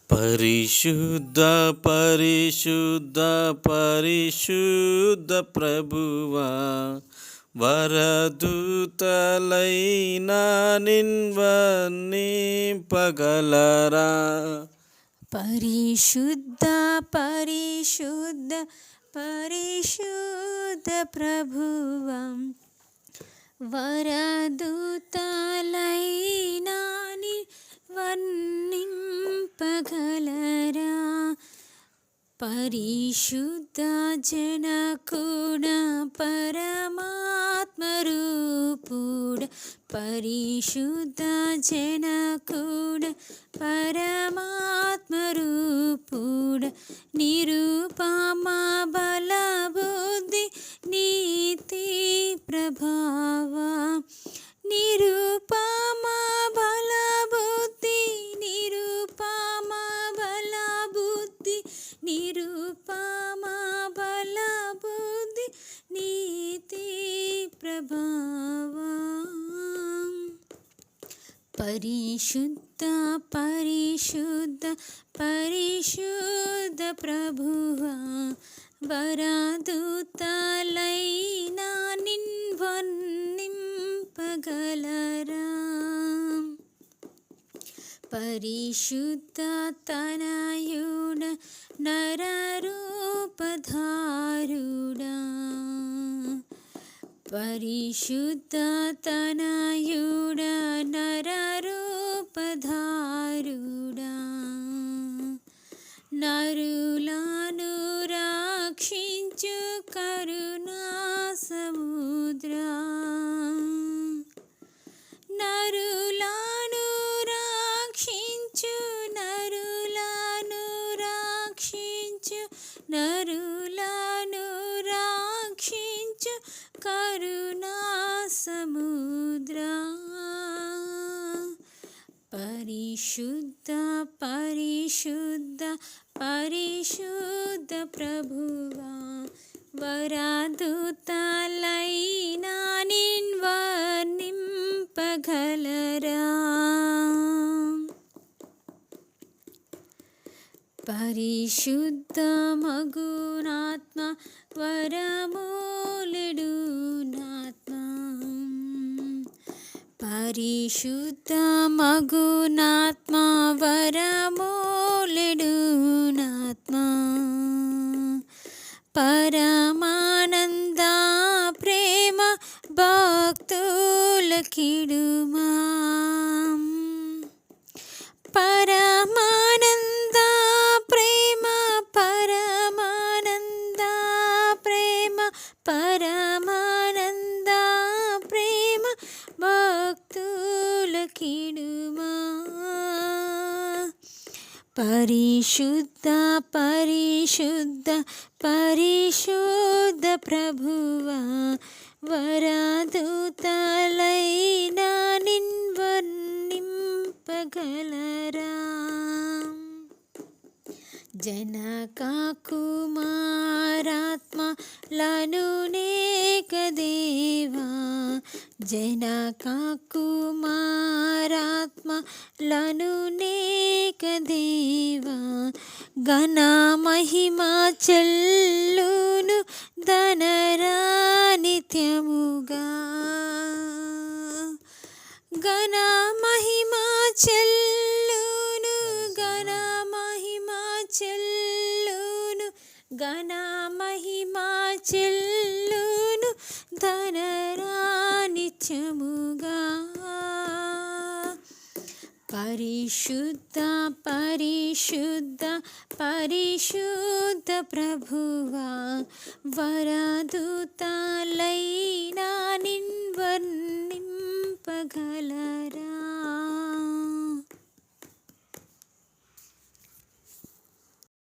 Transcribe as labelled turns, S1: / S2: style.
S1: పరిశుద్ధ పరిశుద్ధ పరిశుద్ధ ప్రభువా, వరదూతలైనా నిన్వర్ణింపగలరా.
S2: పరిశుద్ధ పరిశుద్ధ పరిశుద్ధ ప్రభువా, వరదూతలైనా వర్ణింపగలరా. పరిశుద్ధ జనకుడ పరమాత్మ రూపుడ, పరిశుద్ధ జనకుడ పరమాత్మ రూపుడ, నిరుపమ బల బుద్ధి నీతి ప్రభావ, నిరుపమ బల బుద్ధి, నిరుపమ బల బుద్ధి, నిరుపమ బల బుద్ధి నీతి ప్రభావ. పరిశుద్ధ పరిశుద్ధ పరిశుద్ధ ప్రభువా, వరదూతలైనా నిన్వర్ణింపగలరా. పరిశుద్ధ తనయుడ నరరూపధారుడా, పరిశుద్ధ తనయుడ నరరూపధారుడా, నరులను రక్షించు కరుణా సముద్రా, నరులను రక్షించు, నరులను రక్షించు, నరులను రక్షించు కరుణా సముద్రా. పరిశుద్ధ పరిశుద్ధ పరిశుద్ధ ప్రభువా, వరదూతలైనా నిన్వర్ణింపగలరా. పరిశుద్ధ మగునాత్మ వరమూలెడు నాత్మ, పరిశుద్ధ మగునాత్మ వరమూలెడు నాత్మ, పరమానంద ప్రేమ భక్తులకిడుమా, పరమానంద ప్రేమ, పరమానంద ప్రేమ, పరమానంద ప్రేమ భక్తులకిడుమా. పరిశుద్ధ పరిశుద్ధ పరిశుద్ధ ప్రభువా, వరదూతలైనా నిన్వర్ణింపగలరా. జనక కుమారాత్మలను నేకదేవా, జనక కుమారాత్మలను నేకదేవా, ఘన మహిమ చెల్లును ధనరా నిత్యముగా, ఘన మహిమ చెల్లును, ఘన మహిమ చెల్లును, ఘన మహిమ చెల్లును ధనరా నిత్యముగా. పరిశుద్ధ పరిశుద్ధ పరిశుద్ధ ప్రభువా, వరదూతలైనా